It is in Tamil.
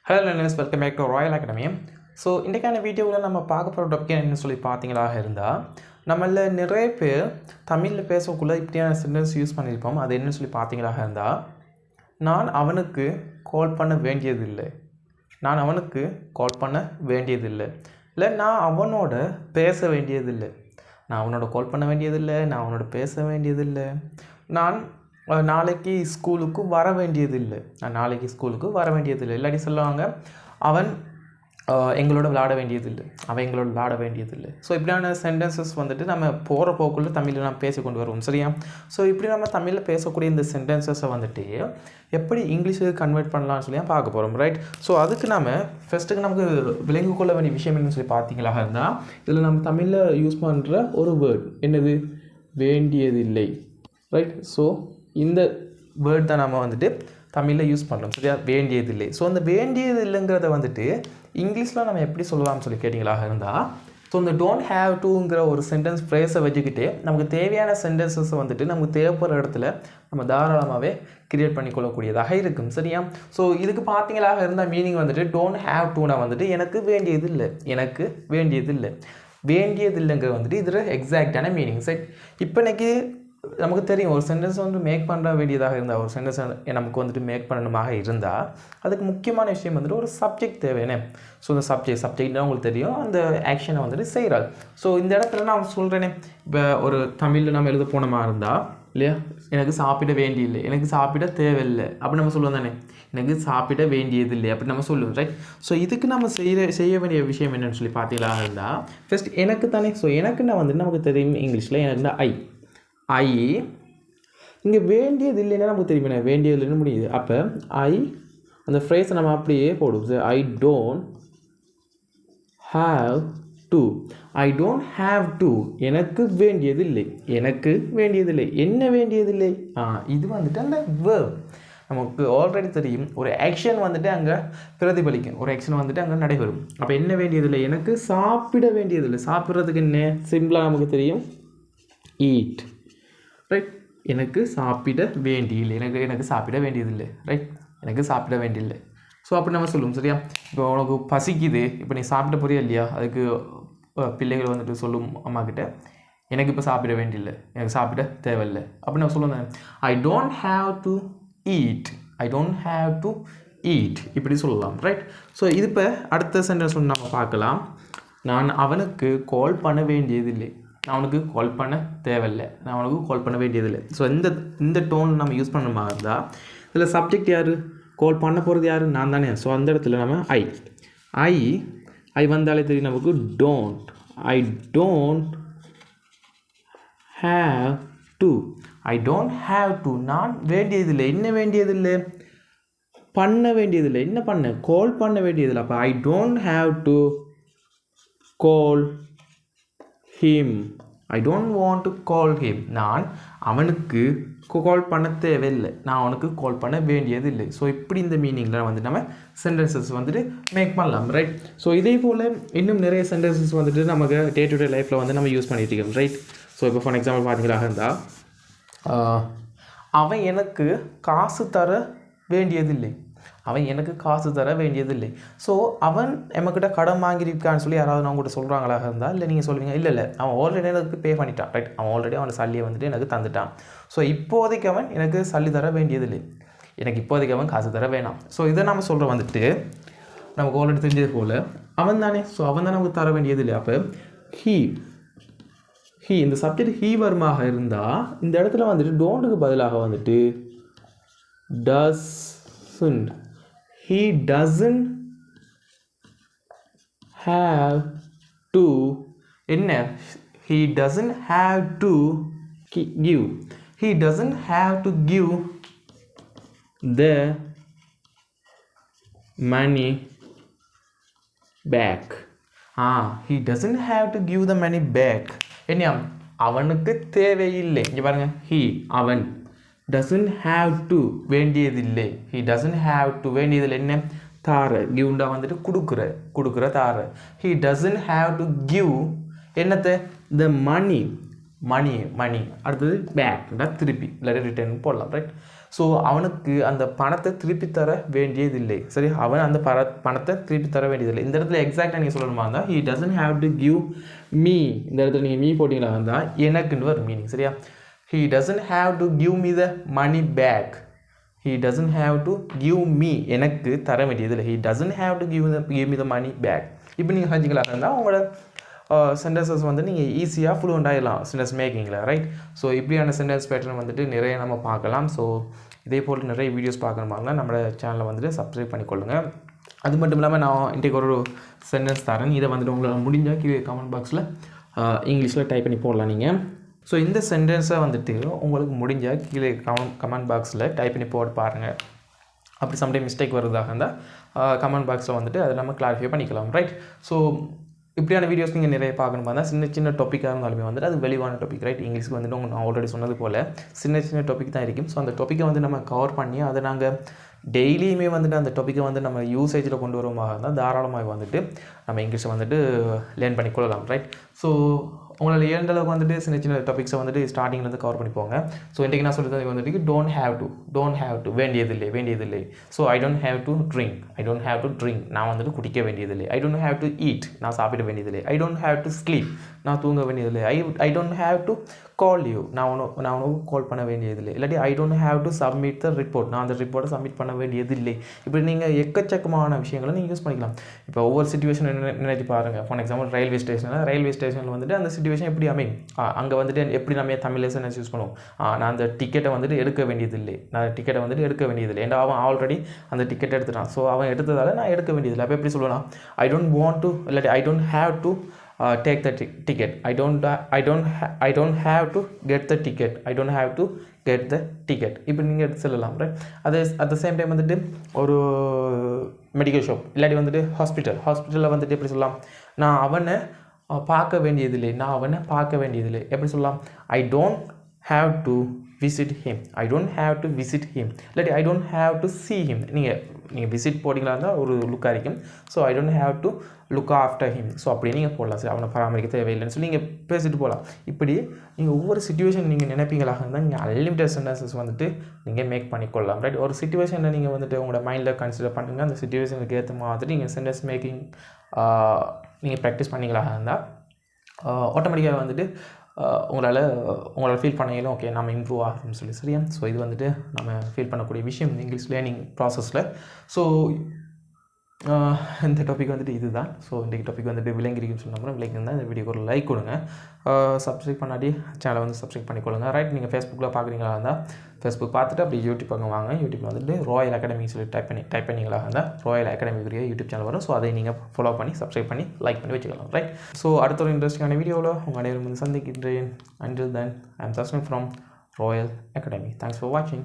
Hello learners, welcome back to royal academy. So இன்றைக்கான வீடியோவில் நம்ம பார்க்க போகிற டாபிக் என்னன்னு சொல்லி பார்த்தீங்களாக இருந்தால், நம்மள நிறைய பேர் தமிழில் பேசக்குள்ளே இப்படியான சென்டென்ஸ் யூஸ் பண்ணியிருப்போம். அது என்னன்னு சொல்லி பார்த்தீங்களாக இருந்தால், நான் அவனுக்கு கால் பண்ண வேண்டியதில்லை, நான் அவனுக்கு கால் பண்ண வேண்டியதில்லை, இல்லை நான் அவனோட பேச வேண்டியதில்லை, நான் அவனோட கால் பண்ண வேண்டியதில்லை, நான் அவனோட பேச வேண்டியதில்லை, நான் நாளைக்கு ஸ்கூலுக்கு வர வேண்டியதில்லை, நான் நாளைக்கு ஸ்கூலுக்கு வர வேண்டியதில்லை. இல்லாட்டி சொல்லுவாங்க, அவன் எங்களோட விளையாட வேண்டியதில்லை, அவன் எங்களோட விளையாட வேண்டியதில்லை. ஸோ இப்படியான சென்டென்சஸ் வந்துட்டு நம்ம போகிற போக்குள்ள தமிழில் நம்ம பேசி கொண்டு வருவோம், சரியா? ஸோ இப்படி நம்ம தமிழில் பேசக்கூடிய இந்த சென்டென்சஸை வந்துட்டு எப்படி இங்கிலீஷுக்கு கன்வெர்ட் பண்ணலாம்னு சொல்லி பார்க்க போகிறோம், ரைட்? ஸோ அதுக்கு நம்ம ஃபஸ்ட்டுக்கு நமக்கு விளங்கி கொள்ள வேண்டிய விஷயம் என்னன்னு சொல்லி பார்த்தீங்களாக இருந்தால், இதில் நம்ம தமிழில் யூஸ் பண்ணுற ஒரு வேர்ட் என்னது? வேண்டியதில்லை, ரைட்? ஸோ இந்த வேர்ட் தான் நம்ம வந்துட்டு தமிழில் யூஸ் பண்ணுறோம், சரியா? வேண்டியதில்லை. ஸோ அந்த வேண்டியதில்லைங்கிறத வந்துட்டு இங்கிலீஷில் நம்ம எப்படி சொல்லலாம்னு சொல்லி கேட்டிங்களாக இருந்தால், ஸோ இந்த டோன்ட் ஹேவ் டுங்கிற ஒரு சென்டென்ஸ் ஃப்ரேஸை வச்சுக்கிட்டு நமக்கு தேவையான சென்டென்சஸை வந்துட்டு நமக்கு தேவைப்படுற இடத்துல நம்ம தாராளமாகவே கிரியேட் பண்ணிக்கொள்ளக்கூடியதாக இருக்கும், சரியா? ஸோ இதுக்கு பார்த்தீங்களாக இருந்தால் மீனிங் வந்துட்டு டோன்ட் ஹேவ் டுனா வந்துட்டு எனக்கு வேண்டியதில்லை, எனக்கு வேண்டியதில்லை, வேண்டியதில்லைங்கிற வந்துட்டு இதில் எக்ஸாக்டான மீனிங், சரி? இப்போ இன்றைக்கி நமக்கு தெரியும், ஒரு சென்டென்ஸ் வந்து மேக் பண்ண வேண்டியதாக இருந்தால், ஒரு சென்டென்ஸ் நமக்கு வந்துட்டு மேக் பண்ணணுமாக இருந்தால் அதுக்கு முக்கியமான விஷயம் வந்துட்டு ஒரு சப்ஜெக்ட் தேவைன்னு. ஸோ இந்த சப்ஜெக்ட்னா உங்களுக்கு தெரியும், அந்த ஆக்ஷனை வந்துட்டு செய்கிறாள். ஸோ இந்த இடத்துல நான் சொல்கிறேனே, இப்போ ஒரு தமிழில் நம்ம எழுத போனமா இருந்தால் இல்லையா, எனக்கு சாப்பிட வேண்டியதில்லை, எனக்கு சாப்பிட தேவையில்லை அப்படி நம்ம சொல்லுவோம் தானே, எனக்கு சாப்பிட வேண்டியதில்லை அப்படி நம்ம சொல்லுவோம், ரைட்? ஸோ இதுக்கு நம்ம செய்ய வேண்டிய விஷயம் என்னென்னு சொல்லி பார்த்தீங்களா இருந்தால், ஃபஸ்ட் எனக்கு தானே. ஸோ எனக்குன்னா வந்துட்டு நமக்கு தெரியும் இங்கிலீஷில் எனக்கு தான் ஐ. இங்கே வேண்டியது இல்லைன்னா நமக்கு தெரியுமே, வேண்டியது இல்லைன்னு முடியுது. அப்போ அந்த ஃப்ரேஸை நம்ம அப்படியே போடுவோம். Sir, I don't have to, I don't have to, எனக்கு வேண்டியதில்லை, எனக்கு வேண்டியதில்லை. என்ன வேண்டியதில்லை? இது வந்துட்டு அந்த வேர்ப். நமக்கு ஆல்ரெடி தெரியும், ஒரு ஆக்ஷன் வந்துட்டு அங்கே பிரதிபலிக்கும், ஒரு ஆக்ஷன் வந்துட்டு அங்கே நடைபெறும். அப்போ என்ன வேண்டியதில்லை? எனக்கு சாப்பிட வேண்டியதில்லை. சாப்பிட்றதுக்கு என்ன சிம்பிளாக நமக்கு தெரியும், ஈட், ரைட்? எனக்கு சாப்பிட வேண்டியதில்லை, எனக்கு சாப்பிட வேண்டியதில்லை, ரைட்? எனக்கு சாப்பிட வேண்டியதில்லை. ஸோ அப்படி நம்ம சொல்லுவோம், சரியா? இப்போ உனக்கு பசிக்குது, இப்போ நீ சாப்பிட போறியா இல்லையா, அதுக்கு பிள்ளைகள் வந்துட்டு சொல்லும் அம்மா கிட்ட, எனக்கு இப்போ சாப்பிட வேண்டியதில்லை, எனக்கு சாப்பிட தேவையில்லை அப்படி நான் சொல்லுவேன். I don't have to eat, I don't have to eat இப்படி சொல்லலாம், ரைட்? ஸோ இது இப்போ அடுத்த சென்டென்ஸ் ஒன்று நம்ம பார்க்கலாம். நான் அவனுக்கு கால் பண்ண வேண்டியதில்லை, நான் அவனுக்கு கால் பண்ண தேவையில்லை, நான் அவனுக்கு கால் பண்ண வேண்டியதில்லை. ஸோ இந்த டோன் நம்ம யூஸ் பண்ண மாதிரி இருந்தால், இதில் சப்ஜெக்ட் யார், கால் பண்ண போகிறது யார், நான் தானே. ஸோ அந்த இடத்துல நம்ம ஐ வந்தாலே தெரியும் நமக்கு don't, I don't have to, I don't have to, நான் வேண்டியதில்லை. என்ன வேண்டியதில்லை? பண்ண வேண்டியதில்லை. என்ன பண்ண? கால் பண்ண வேண்டியதில்லை. அப்போ I don't have to call him, I don't want to call him, நான் அவனுக்கு கால் பண்ண தேவையில்லை, நான் அவனுக்கு கால் பண்ண வேண்டியதில்லை. ஸோ இப்படி இந்த மீனிங்கில் வந்து நம்ம சென்டென்சஸ் வந்துட்டு மேக் பண்ணலாம், ரைட்? ஸோ இதே போல் இன்னும் நிறைய சென்டென்சஸ் வந்துட்டு நமக்கு டே டு டே லைஃப்பில் வந்து நம்ம யூஸ் பண்ணிட்டு இருக்கோம், ரைட்? ஸோ இப்போ ஃபார் எக்ஸாம்பிள் பார்த்தீங்களாக இருந்தால், அவன் எனக்கு காசு தர வேண்டியதில்லை, அவன் எனக்கு காசு தர வேண்டியதில்லை. ஸோ அவன் நம்மக்கிட்ட கடன் வாங்கியிருக்கான்னு சொல்லி யாராவது நான் கூட சொல்கிறாங்களாக இருந்தால், இல்லை நீங்கள் சொல்லுவீங்க, இல்லை அவன் ஆல்ரெடி எனக்கு பே பண்ணிட்டான், ரைட்? அவன் ஆல்ரெடி அவன் சல்லியை வந்துட்டு எனக்கு தந்துட்டான். ஸோ இப்போதைக்கு அவன் எனக்கு சல்லி தர வேண்டியதில்லை, எனக்கு இப்போதைக்கு அவன் காசு தர வேணாம். ஸோ இதை நம்ம சொல்கிற வந்துட்டு நமக்கு ஆல்ரெடி தெரிஞ்சது போல் அவன் தானே. ஸோ அவன் தான் நமக்கு தர வேண்டியதில்லை. அப்போ ஹீ இந்த சப்ஜெக்ட் ஹீ வருமாக இருந்தால், இந்த இடத்துல வந்துட்டு டோன்ட்டுக்கு பதிலாக வந்துட்டு டஸ்ன்ட், he doesn't have to, என்ன? he doesn't have to give, he doesn't have to give the money back. he doesn't have to give the money back. என்ன? அவனுக்கு தேவையில்லை. இங்கே பாருங்க, அவன் doesn't have to வேண்டியதில்லை, he doesn't have to வேண்டியதில்லை. என்ன? தார, கிவ்ண்டா வந்துட்டு கொடுக்குற தார. he doesn't have to give என்னத்தை? the money அடுத்தது பேக், திருப்பி இல்லாட்டி ரிட்டர்ன் போடலாம், ரைட்? ஸோ அவனுக்கு அந்த பணத்தை திருப்பி தர வேண்டியதில்லை. சரி, அவன் அந்த பணத்தை திருப்பி தர வேண்டியதில்லை. இந்த இடத்துல எக்ஸாக்டாக நீங்கள் சொல்லணுமா இருந்தால் he doesn't have to give me, இந்த இடத்துல நீங்கள் மீ போட்டிங்களா இருந்தால் எனக்குன்னு ஒரு மீனிங். சரியா, he doesn't have to give me the money back. he doesn't have to give me, எனக்கு தர வேண்டியதில்லை. he doesn't have to give me the money back. இப்போ நீங்கள் செஞ்சுக்கலாம் இருந்தால் உங்களோட சென்டென்சஸ் வந்து நீங்கள் ஈஸியாக ஃப்ளூவெண்ட் ஆகிடலாம் சென்டென்ஸ் மேக்கிங்கில். ரைட், ஸோ இப்படியான சென்டென்ஸ் பேட்டர்ன் வந்துட்டு நிறைய நம்ம பார்க்கலாம். ஸோ இதே போல் நிறைய வீடியோஸ் பார்க்கணுமாங்கன்னா நம்மளோட சேனலை வந்துட்டு சப்ஸ்கிரைப் பண்ணிக்கொள்ளுங்கள். அது மட்டும் இல்லாமல் நான் இன்றைக்கு ஒரு சென்டென்ஸ் தரேன். இதை வந்துட்டு உங்களால் முடிஞ்சால் கீழே கமெண்ட் பாக்ஸில் இங்கிலீஷில் டைப் பண்ணி போடலாம் நீங்கள். ஸோ இந்த சென்டென்ஸை வந்துட்டு உங்களுக்கு முடிஞ்சால் கீழே கமெண்ட் பாக்ஸில் டைப் பண்ணி போட்டு பாருங்கள். அப்படி சம்டைம் மிஸ்டேக் வருவதாக இருந்தால் கமெண்ட் பாக்ஸில் வந்துட்டு அதை நம்ம கிளாரிஃபை பண்ணிக்கலாம். ரைட், ஸோ இப்படியான வீடியோஸ் நீங்கள் நிறைய பார்க்கணும் பார்த்தா சின்ன சின்ன டாப்பிக்காக இருந்தாலுமே வந்துட்டு அது வெளிவான டாபிக். ரைட், இங்கிலீஷ்க்கு வந்துட்டு நான் ஆல்ரெடி சொன்னது போல் சின்ன சின்ன டாபிக் தான் இருக்கும். ஸோ அந்த டாப்பிக்கை வந்து நம்ம கவர் பண்ணி அதை நாங்கள் டெய்லியுமே வந்துட்டு அந்த டாப்பிக்கை வந்து நம்ம யூசேஜில் கொண்டு வருவதாக இருந்தால் தாராளமாக வந்துட்டு நம்ம இங்கிலீஷை வந்துட்டு லேர்ன் பண்ணிக்கொள்ளலாம். ரைட், ஸோ உங்களால் ஏழு அளவுக்கு வந்துட்டு சின்ன சின்ன டாபிக்ஸை வந்துட்டு ஸ்டார்டிங்லேருந்து கவர் பண்ணி போங்க. ஸோ இன்றைக்கி நான் சொல்கிறது வந்துட்டு டோன்ட் ஹேவ் டு வேண்டியதில்லை. So I don't have to drink, நான் வந்துட்டு குடிக்க வேண்டியதில்லை. I don't have to eat, நான் சாப்பிட வேண்டியதில்லை. I don't have to sleep, நான் தூங்க வேண்டியதில்லை. I don't have to call you, நான் உனக்கு கால் பண்ண வேண்டியதில்லை. இல்லாட்டி I don't have to submit the report, நான் அந்த ரிப்போர்ட்டை சப்மிட் பண்ண வேண்டியதில்லை. இப்படி நீங்கள் எக்கச்சக்கமான விஷயங்களை நீங்கள் யூஸ் பண்ணிக்கலாம். இப்போ ஒவ்வொரு சிச்சுவேஷன் நினைச்சு பாருங்கள். ஃபார் எக்ஸாம்பிள் ரயில்வே ஸ்டேஷனில் வந்துட்டு அந்த சிச்சுவேஷன் எப்படி அமையும், அங்கே வந்துட்டு எப்படி நம்ம தமிழ் சென்டென்ஸ் யூஸ் பண்ணுவோம். நான் அந்த டிக்கெட்டை வந்துட்டு எடுக்க வேண்டியதில்லை. ஏன்னா அவன் ஆல்ரெடி அந்த டிக்கெட் எடுத்துட்டான். ஸோ அவன் எடுத்ததால் நான் எடுக்க வேண்டியதில்லை. அப்போ எப்படி சொல்லுவேன், ஐ டோன்ட் வாண்ட் டு, இல்லாட்டி I don't have to take the ticket. I don't have to get the ticket. இப்போ நீங்கள் எடுத்து சொல்லலாம். ரைட், அது அட் த சேம் டைம் வந்துட்டு ஒரு மெடிக்கல் ஷாப் இல்லாட்டி வந்துட்டு ஹாஸ்பிட்டலில் வந்துட்டு எப்படி சொல்லலாம், நான் அவனை பார்க்க வேண்டியதில்லை. எப்படி சொல்லலாம், I don't have to visit him. இல்லாட்டி I don't have to see him. நீங்கள் விசிட் போட்டிங்களா இருந்தால் ஒரு லுக்காக இருக்கும். So I don't have to look after him. So அப்படியே நீங்கள் போடலாம். சரி, அவனை பராமரிக்க தேவையில்லைன்னு சொல்லி நீங்கள் பேசிட்டு போகலாம். இப்படி நீங்கள் ஒவ்வொரு சிச்சுவேஷன் நீங்கள் நினைப்பீங்களாக இருந்தால் நீங்கள் அன்லிமிட்டட் சென்டென்சஸ் வந்துட்டு நீங்கள் மேக் பண்ணிக்கொள்ளலாம். ரைட், ஒரு சிச்சுவேஷனை நீங்கள் வந்துட்டு உங்களோட மைண்டில் கன்சிடர் பண்ணுங்கள். அந்த சிச்சுவேஷனுக்கு ஏற்ற மாதிரி நீங்கள் சென்டென்ஸ் மேக்கிங் நீங்கள் ப்ராக்டிஸ் பண்ணிங்களாக இருந்தால் ஆட்டோமேட்டிக்காக வந்துட்டு உங்களால் ஃபீல் பண்ணையிலும் ஓகே நம்ம இம்ப்ரூவ் ஆகும்னு சொல்லி. சரியா, ஸோ இது வந்துட்டு நம்ம ஃபீல் பண்ணக்கூடிய விஷயம் இங்கிலீஷ் லேர்னிங் ப்ராசஸில். ஸோ இந்த டாபிக் வந்துட்டு இதுதான். ஸோ இன்றைக்கு டாபிக் வந்துட்டு விளங்கிருக்குன்னு சொன்னால் விளங்கிருந்தால் இந்த வீடியோக்கு ஒரு லைக் கொடுங்க. சப்ஸ்கிரைப் பண்ணாட்டி சேனலை வந்து சப்ஸ்கிரைப் பண்ணிக்கொள்ளுங்க. ரைட், நீங்கள் ஃபேஸ்புக்கில் பார்க்குறீங்களா இருந்தால் ஃபேஸ்புக் பார்த்துட்டு அப்படி யூடியூப் பக்கம் வாங்க. யூடியூப்பில் வந்துட்டு ராயல் அகாடமி சொல்லி டைப் பண்ணிங்களா இருந்தால் ராயல் அகாடமிக்குரிய யூடியூப் சேனல் வரும். ஸோ அதை நீங்கள் ஃபாலோ பண்ணி சப்ஸ்கிரைப் பண்ணி லைக் பண்ணி வச்சுக்கலாம். ரைட், ஸோ அடுத்த ஒரு இன்ட்ரெஸ்டிங்கான வீடியோவில் உங்கள் அனைவரும் வந்து சந்திக்கின்றேன். Until then, I am Tasmin from Royal Academy. Thanks for watching.